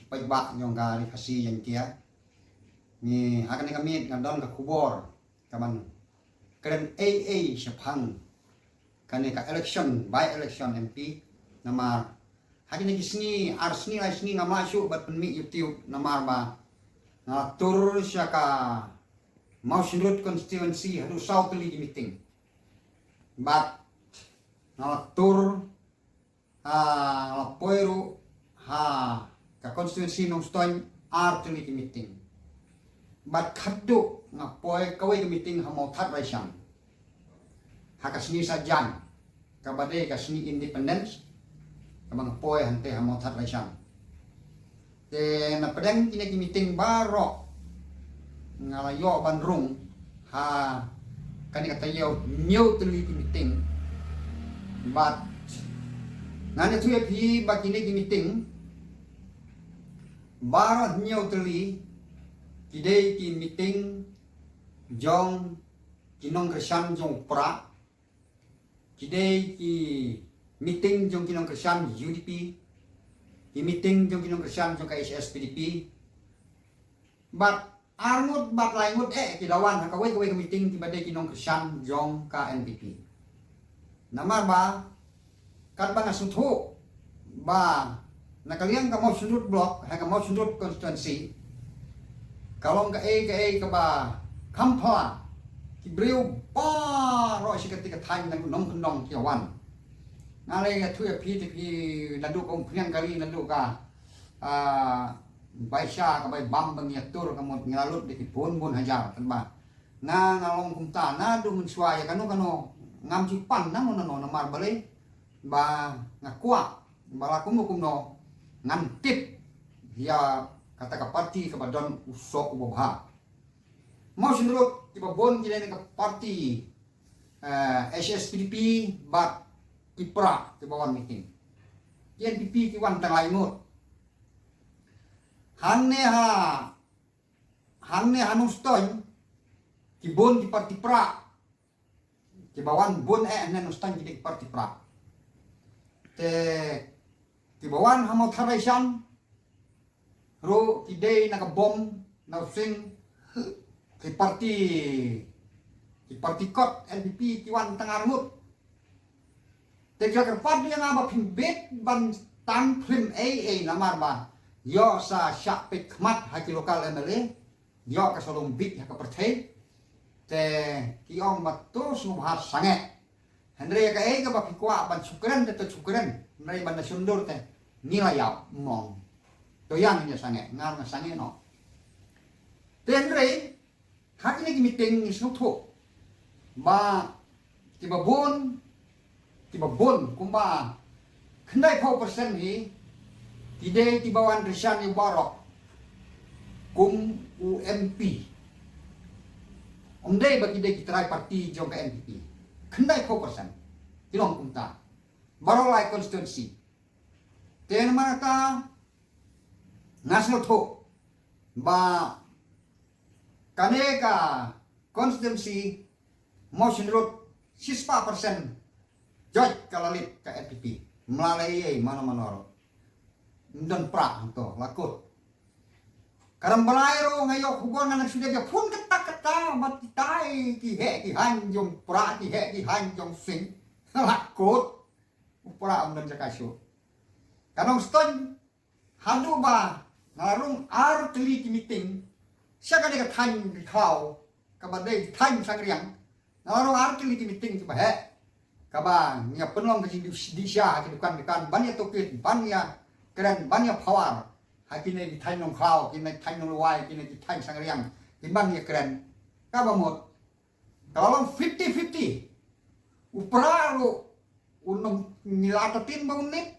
pajba nyong gali kasi yang kia ni akan kami ngadon ka kubor kaman keren AA syapang kani ka election by election MP nama hakin ni sini arsni lai sini ngama masuk bat penmi YouTube nama ba ngatur siya ka Mouse Road constituency hadu South League meeting bat ngatur poiru ka constituency nong stoin art League meeting bat khaddu ngapoi kawai meeting hamau that raisang hakasni sajan kabade kasni independence kabang poi hante hamau that raisang te na pedang kini meeting baro ngalayo bandrung kani kata yo new League meeting bat ngane tu pi bakini meeting barat new League kidai ki meeting jong kinong Krisyan jong pra kidai ki meeting jong kinong Krisyan UDP ki meeting jong kinong Krisyan jong KSS PDP bat armut bat laingut kilawan hakawai kawai meeting kibadai kinong Krisyan jong KNPP namar ba kan ba nasutu ba nakaliang ka mau sundut block ha ka mau sundut constituency kalau ka ka ba kampala ki brio ba ro si ketika thain nang nong kendong kiawan ngale ya tu ya pi landu kong priang kali landu ka baisha ka bai bam bang ya tur ka mot ngalut di pun hajar kan ba na ngalong kumta na du mun suaya kanu ngam cipan na no mar bale ba ngakwa balakum no ngantip ya kata ka parti ka badon usok ubah mau sindrot tiba bon kini ka parti SSPDP bat kipra tiba wan meeting PNPP ki wan tang lainut hanne hanung stoin ki bon ki parti pra tiba wan bon hanung stoin ki parti pra te tiba wan hamot haraisan ro idei nakabom na sing ki parti kot LDP kiwan tangarmut te kira parti yang aba pimbet ban tan prim AA namar ba yo sa syak pikmat haki lokal MLA yo ka solong bit haka pertai te kiong matus ngubhar sange Henry ka ka ba pikwa ban sukren te sukren nai ban nasundur te nilayap mong doyan niya sange ngar nga sange no tenre haki ni meeting sutu ba tiba bon kumba kendai 4% ni tidak tiba wan Krisyan yang barok kum UMP omdai bagi dia kita parti jong ke NPP kendai 4% tilong kumta barolai constituency ten manaka national to ba kaneka constituency motion road 6% joy kalalit ke NPP melalui mana-mana dan pra to lakut karambalairo ngayo hubungan anak sudah dia pun kata mati tai ki hanjong pra ki hanjong sing lakut pra dan jakasu kanong ston hadu ba ngarung artli ki meeting siya ka ka than kau kabade than sangriang ngarung artli ki meeting coba kabang nya penong ke di sya ke dukan banyak tokit banyak keren banyak power hakine di than nong kau kine than nong luai kine di than sangriang timbang ya keren kabamot kalau 50-50 upra unong nilatatin bangunit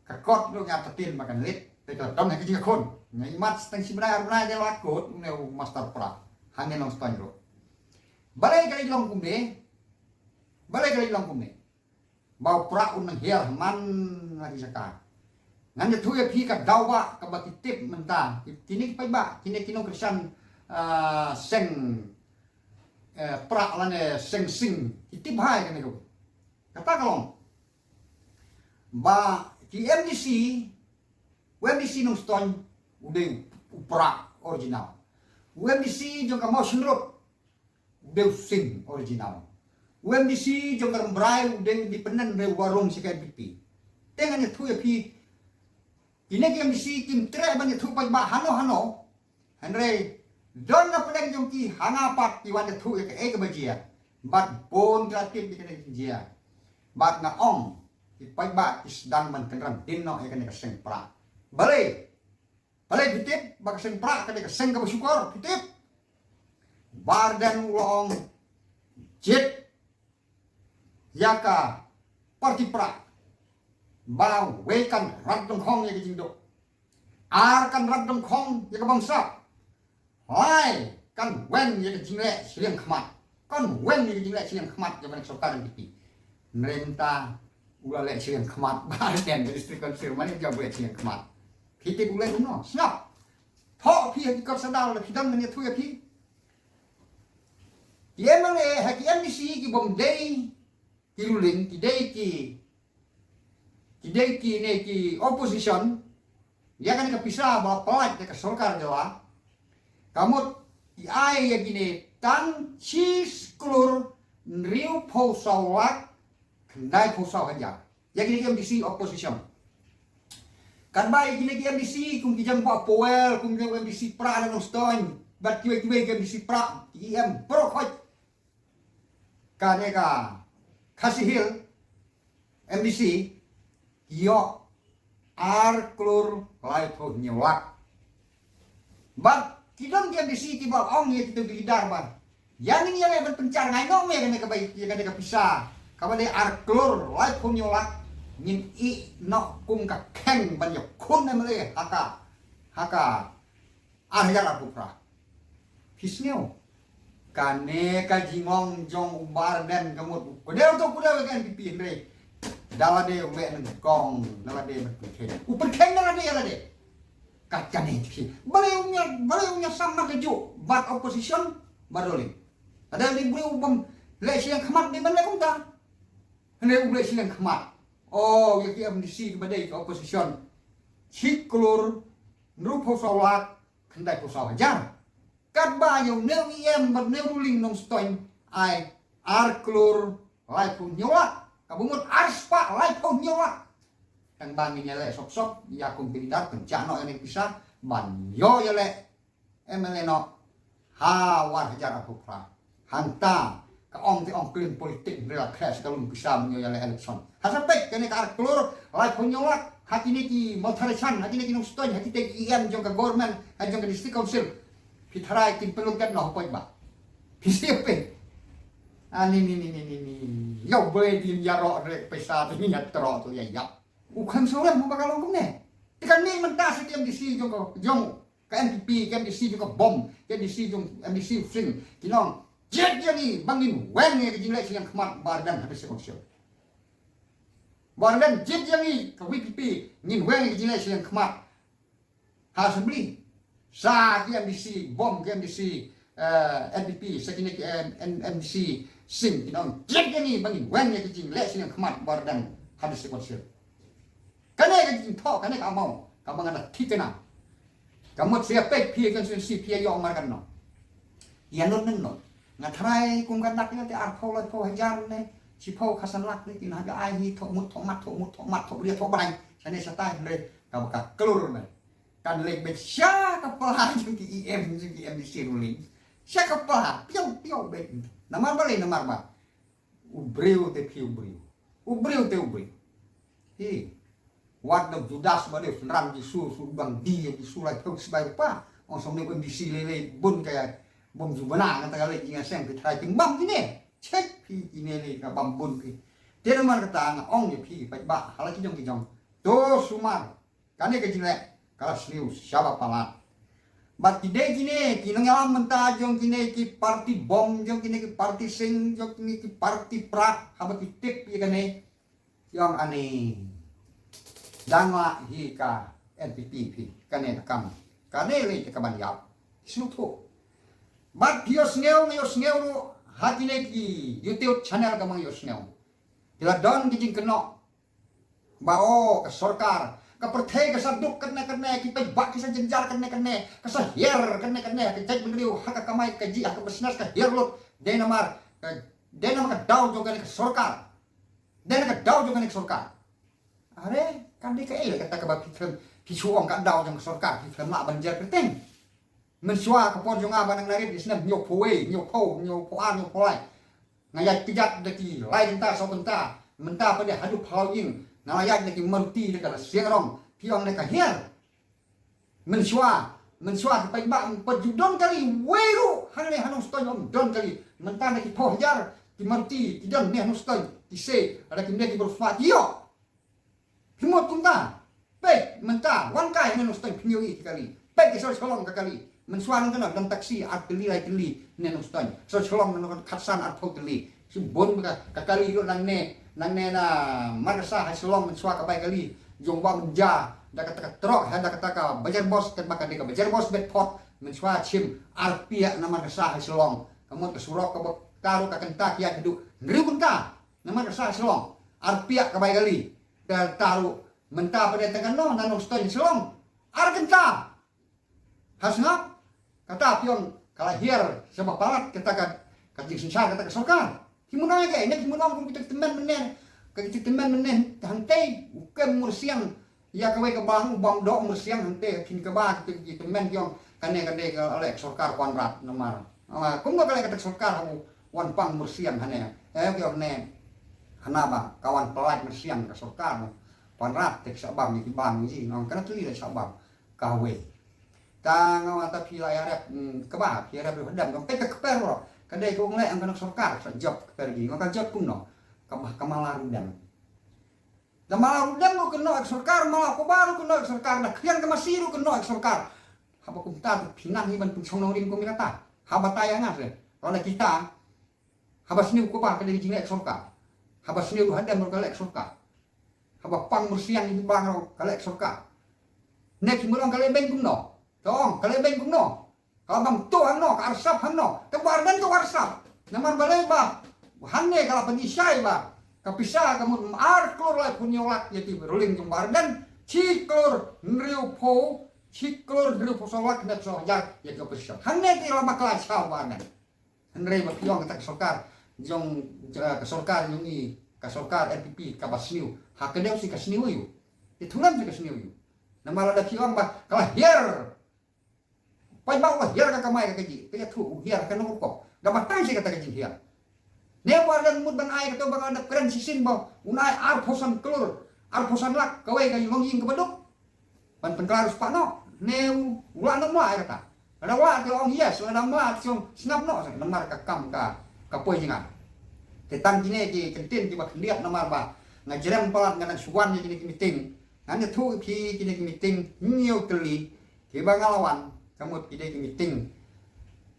kakot lo nyatatin makan lit pero tom na kiji kon ngai mat tang sibra dia lakut neu master pra hangin nong spanro balai kali long kumne bau pra unang hiar man ngari saka ngan tu ya pi ka dawa ka batitip menta kini pa ba kini kinong Krisyan seng pra lane seng sing itip hai kan itu kata kalong ba ki MDC UMDC nung stone udah upra original. UMDC jong ka motion road udah sing original. UMDC jong ka mbrai udah independent re warung si KPP. Tengan itu ya pi. Ini UMDC kim tre ban itu pa ba hano. Andre don na pedang jong ki hangapat ki wan itu ya ke bajia. Bat bon gratis di kene jia. Bat na ong ki pa ba isdang man kenran tinno ya kene kaseng pra. Balai bitip bak seng pra kene kaseng ka bersyukur bitip. Bardan ulong jet yaka parti pra. Ba wekan rat dong khong ya kijing do. Ar kan rat dong khong ya ka bangsa. Hai kan wen ya kijing le siang khmat. Kan wen ya kijing le siang khmat ya ban sokar pipi. Merenta ulah le siang khmat bardan istri kan sirman ya boleh siang khmat. Kita boleh no snap. Thọ phi hakikot sadal la khidam ne thu ya phi. Dia male hakiam di si ki bom dei ki ruling ki dei ki ne ki opposition dia kan kepisah bawa pelat ke sorkar Jawa. Kamu ki ai ya gini tan sis klur riu po sawak kendai po saw aja. Ya gini kiam di si opposition. Kan baik gini kiam di si kum kijam pa poel kum kiam di si pra na stone bat kiwe kiam di si pra kiam pro khoi. Kaneka Kasihil MDC yo ar klur lai po nyolak. Bat kidam dia MDC tiba ong ye kita bidar ban. Yang ini yang berpencar ngai no me kene kebaik ye kene kepisah. Kabade ar klur lai po nyolak ngin I no kum ka keng ban yo kun ne mele haka ahyar aku pra. Pisneo kane ka jingong jong umbar dan kamut kodel to kuda kan pipi re dalade we nang kong dalade berkeng uperkeng dalade kacane ki baleunya sama keju bat opposition baroli ada li beliau bom le siang khamat di mana kum ta hene ule siang khamat oh ya ki amdisi badai opposition siklur nrupo sawat kendai ko sawajar kat ba yung neu iem bat neu ruling nong stoin ai ar klur lai pun nyola kabungut arspa lai pun nyola kan banginya le sok ya kum pindat pencano yang pisah ban yo ya le emeleno ha war hajar aku pra hanta ka ong ti ong klin politik rela crash kalum pisah menyo ya le election hasapek kene ka ar klur lai pun nyola hakini ki maltharesan hakini ki nong stoin hakite ki iem jong ka government ha jong ka district council Pitharai tin pelukan noh poi ba. Pisipe. Ani ni. Yo boleh din yaro rek pesa tu ni nyatro tu ya ya. Ukan soran mo bakalong kum ne. Ikan ni mentas tiam di si jong ka MPP kan di si jong bom, kan di si jong MDC sing kinong. Jet ni bangin wen ni jinlek siang khmat bardan habis sekonsel. Bardan jet ni ka WPP ngin wen ni jinlek siang khmat. Ha sebeli sa MDC bom MDC NPP sakini MDC sing kinong jet ni bangin wen ni kijing le sing khmat bardan habis sekonsel. Kane kijing tho kane ka mau ka mangana thikena. Kamu siapa pih kan si pih yo markan no. Ya non ngatrai kum kan nak ni arpau la po hajar ne si po khasan lak ni tin haga ai hi tho mut tho mat tho dia tho bang sane satai le ka baka kelur ne. Kan lek bet sya kepala jeng ki IM jeng ki MDC ruling. Sya kepala piau bet. Namar ba. Ubreu te piu breu. Ubreu te ubreu. Hi. Wat de Judas ba de ram di su bang di lai thok sbai pa. Ong som ne MDC le bun kaya bom jubana kata kali jinga seng pi thai ting bam ni. Cek pi ini le ka bam bun pi. Dia man kata ong ye pi pai ba hala ki jong. To sumar. Kane ke jingle kalas news siapa palat. Bat kide kine kinong alam menta jong kine ki parti bom jong kine ki parti sing jong kine ki parti prak haba ki tip ye kane yang ani dangwa hi ka NPP pi kane kam kane le ka ban yap suto bat yo sneu ro hatine ki YouTube channel ka mang yo sneu dila don ki jing keno bao ka sarkar perthai ke saduk kena kita bak kita jenjar kena ke sahier kena ke cek beliau hak kamai ke ji hak bisnes ke hirlut denamar ke daw juga ke sorkar den ke daw juga ke sorkar are kan di ke kata ke bab pisuong ka daw jang sorkar film mak banjar penting mensua ke por jonga banang narit isna nyok poe nyok po nyok poan nyok polai ngayat kijat deki lai tenta so tenta menta pada hadu phawing nalayat deki merti dekat siarong piong dekat hier mensua pai bak pejudon kali weru hane hanung stoi om don kali menta deki po hajar di merti tidak ne hanung stoi di se ada kim deki berfat yo himot kunta pe menta wan kai hanung stoi pinyogi kali pe ke so cholong kali mensuan kan dan taksi artili lai neno stan so cholong neno khatsan artho tili si bon ka kali ro nang ne na marsa hasilong mensua ka bai kali jongba menja da kata trok ha da kata ka bajar bos kan maka de ka bajar bos bet pot mensua chim arpia na marsa hasilong kamu ke surok ka taru ka kenta kia hidu ngriu kenta na marsa hasilong arpia ka bai kali da taru menta pada tangan no nano stan hasilong ar kenta hasnap kata pion kalau hier sebab barat kita kan kajing sinsar kata kesokan kimunang ke ini kimunang kum kita teman menen hantai ukem mursiang ya kawe ke bang dok mursiang hantai kin ke ba kita teman pion kane oleh sorkar konrat nomor kum kale kata sorkar wan pang mursiang hane pion ne hanaba kawan pelat mursiang ke sorkar konrat tek sabam ni bang ni nong kana tuli sabam kawe tang mata pila yarep keba yarep hadam kom pek keper ro kadai ko nglek ang sorkar job pergi ngaka job kuno kamala rudam ko keno sorkar malah ko baru keno sorkar dah kian ke masiru keno sorkar haba kum ta pinang iban pun sonong rim ko mikata haba tayangan se rona kita haba sini ko ba kadai jinglek sorkar haba sini hadam ko lek sorkar haba pang mursiang di bang ro kalek sorkar nek mulong kale ben kuno tong kalian beng kumno kalau bang tuh hangno ke arsap hangno ke wardan ke warsap naman balai ba hanne kalau penyisai ba kapisa kamu ar klor lai punyolak yati beruling ke wardan ciklor nriu po solak net so jar ya ke pesya hanne ti lama kelas sawanan hanre ba piong tak sokar jong ke sorkar yungi ke sorkar NPP ka basniu hakene si kasniu yu itulan si kasniu yu nama ada piong ba kalah hier pai bawa hiar ka kamai ka ji pe thu hiar ka no ko da batang si kata ka ji hiar ne wardan mud ban ai ka to bang ada keren sisin ba unai ar phosan klur ar phosan lak kawai ka yong ying ka baduk ban pengklarus pa no ne ulan no ai kata ada wa ke ong yes ada ma chung snap no namar ka kam ka poi jinga te tang kine ki kentin ki ba liat namar ba ngajerem palat nganan suwan ni kini meeting ngane thu ki kini meeting nyiu teli ki ba ngalawan kamu tidak meeting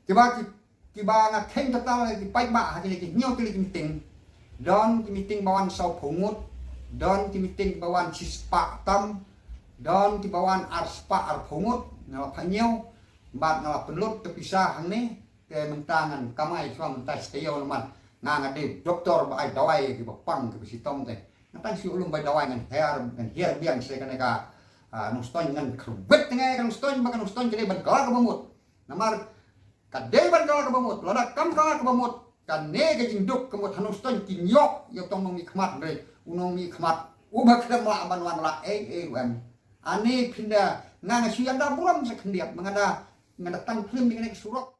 kiba nga keng total ki pai ba hakile ki nyo kili meeting don ki meeting bawan sau pungut don ki meeting bawan cispa tam don ki bawan arspa ar pungut ngala panyo bat ngala pelut terpisah hang ke mentangan kamai suam mentas teo leman ngade doktor ba ai dawai ki bapang ki bisitom teh natan si ulum ba dawai ngan her biang se kaneka nuston ngan krubet ngai kan nuston makan nuston jadi ban kala kebamut namar kadai ban kala kebamut lada kam kala kebamut kan ne ke jinduk kemut hanuston kinyok yo tong mi khmat re unong mi khmat ubak ke mala ban wan la wan ani pinda ngang siang da buram sekendiat mengada tang film dengan surok